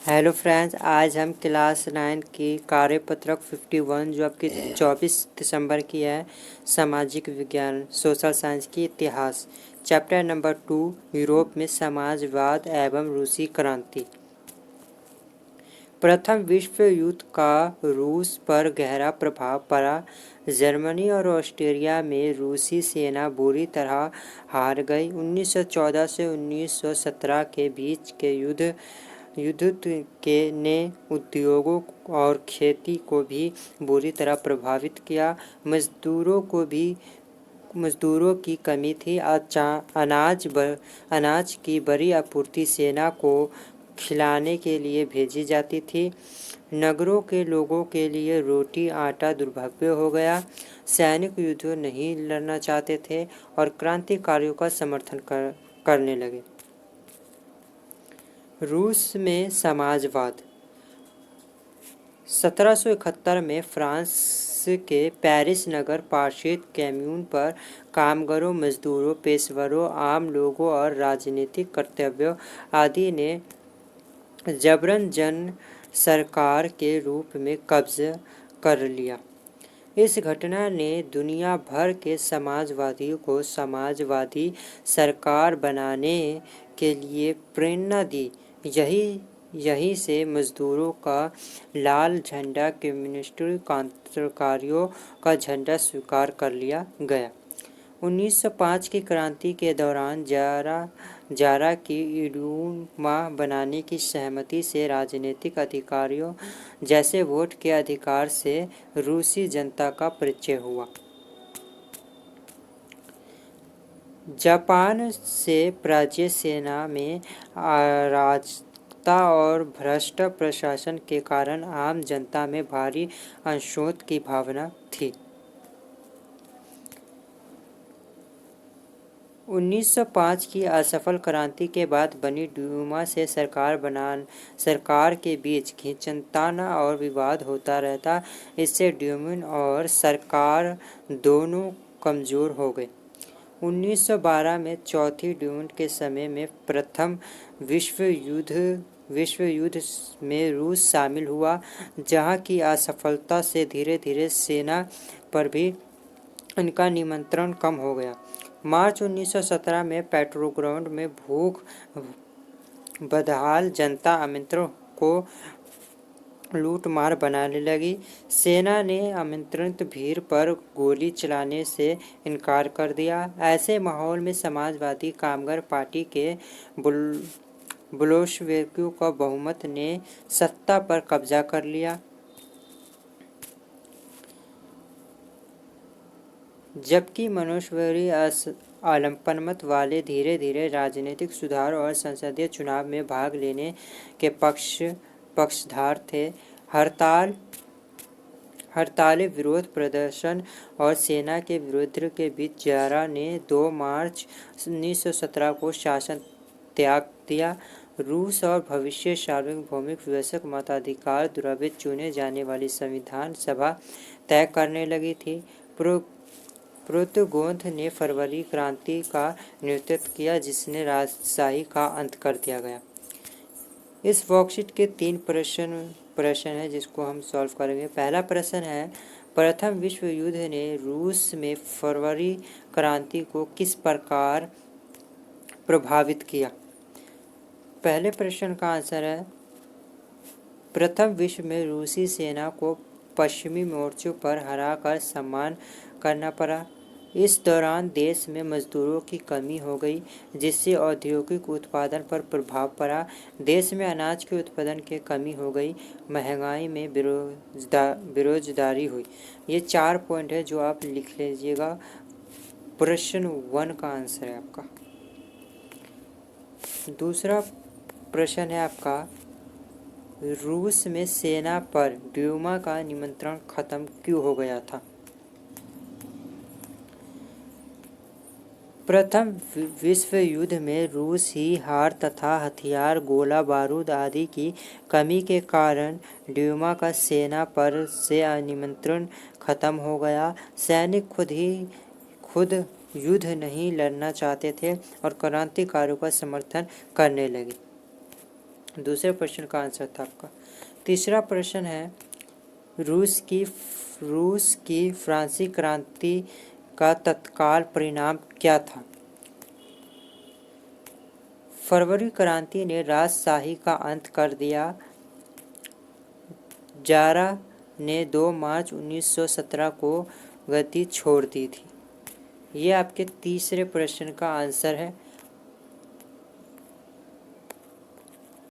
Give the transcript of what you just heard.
Hello friends, आज हम class 9 की कार्यपत्रक 51 जो आपकी 24 दिसंबर की है, सामाजिक विज्ञान सोशल साइंस की इतिहास, चैप्टर नंबर 2 यूरोप में समाजवाद एवं रूसी क्रांति। प्रथम विश्व युद्ध का रूस पर गहरा प्रभाव पड़ा। जर्मनी और ऑस्ट्रिया में रूसी सेना बुरी तरह हार गई। 1914 से 1917 के बीच के युद्ध के ने उद्योगों और खेती को भी बुरी तरह प्रभावित किया। मजदूरों की कमी थी। अनाज की बड़ी आपूर्ति सेना को खिलाने के लिए भेजी जाती थी। नगरों के लोगों के लिए रोटी आटा दुर्लभ हो गया। सैनिक युद्ध नहीं लड़ना चाहते थे और क्रांतिकारियों का समर्थन करने लगे। रूस में समाजवाद। 1771 में फ्रांस के पेरिस नगर पार्षद कम्यून पर कामगारों, मजदूरों, पेशेवरों, आम लोगों और राजनीतिक कर्तव्यों आदि ने जबरन जन सरकार के रूप में कब्जा कर लिया। इस घटना ने दुनिया भर के समाजवादियों को समाजवादी सरकार बनाने के लिए प्रेरणा दी। यहीं से मजदूरों का लाल झंडा कम्युनिस्ट क्रांतिकारियों का झंडा स्वीकार कर लिया गया। 1905 की क्रांति के दौरान जारा की ड्यूमा बनाने की सहमति से राजनीतिक अधिकारियों जैसे वोट के अधिकार से रूसी जनता का परिचय हुआ। जापान से पराजित सेना में अराजकता और भ्रष्ट प्रशासन के कारण आम जनता में भारी अशोक की भावना थी। 1905 की असफल क्रांति के बाद बनी ड्यूमा से सरकार के बीच खींचतान और विवाद होता रहता। इससे ड्यूमा और सरकार दोनों कमजोर हो गए। 1912 में चौथी ड्यूमा के समय में प्रथम विश्व युद्ध में रूस शामिल हुआ, जहां की असफलता से धीरे धीरे सेना पर भी इनका नियंत्रण कम हो गया। मार्च 1917 में पेट्रोग्राड में भूख बदहाल जनता आमंत्रण को लूटमार बनाने लगी। सेना ने आमंत्रित भीड़ पर गोली चलाने से इनकार कर दिया। ऐसे माहौल में समाजवादी कामगार पार्टी के बोल्शेविकों का बहुमत ने सत्ता पर कब्जा कर लिया, जबकि मनुष्यवादी अलपमत वाले धीरे धीरे राजनीतिक सुधार और संसदीय चुनाव में भाग लेने के पक्षधार थे। हड़तालें, विरोध प्रदर्शन और सेना के विरोध के बीच जारा ने 2 मार्च 1917 को शासन त्याग दिया। रूस और भविष्य सार्वभौमिक वयस्क मताधिकार द्वारा चुने जाने वाली संविधान सभा तय करने लगी थी। प्रोत्साहन ने फरवरी क्रांति का नेतृत्व किया, जिसने राजशाही का अंत कर दिया गया। इस वर्कशीट के 3 प्रश्न है जिसको हम सॉल्व करेंगे। पहला प्रश्न है, प्रथम विश्व युद्ध ने रूस में फरवरी क्रांति को किस प्रकार प्रभावित किया। पहले प्रश्न का आंसर है, प्रथम विश्व में रूसी सेना को पश्चिमी मोर्चों पर हराकर सम्मान करना पड़ा। इस दौरान देश में मजदूरों की कमी हो गई, जिससे औद्योगिक उत्पादन पर प्रभाव पड़ा। देश में अनाज के उत्पादन की कमी हो गई। महंगाई में बेरोजगारी हुई। ये 4 पॉइंट है जो आप लिख लीजिएगा। प्रश्न 1 का आंसर है आपका। दूसरा प्रश्न है आपका, रूस में सेना पर ड्यूमा का नियंत्रण खत्म क्यों हो गया था। प्रथम विश्व युद्ध में रूस ही हार तथा हथियार, गोला बारूद आदि की कमी के कारण ड्यूमा का सेना पर से नियंत्रण खत्म हो गया। सैनिक खुद युद्ध नहीं लड़ना चाहते थे और क्रांतिकारियों का समर्थन करने लगे। दूसरे प्रश्न का आंसर था आपका। तीसरा प्रश्न है, रूस की फ्रांसीसी क्रांति का तत्काल परिणाम क्या था? फरवरी क्रांति ने राजशाही का अंत कर दिया। जारा ने 2 मार्च 1917 को गद्दी छोड़ दी थी। ये आपके तीसरे प्रश्न का आंसर है।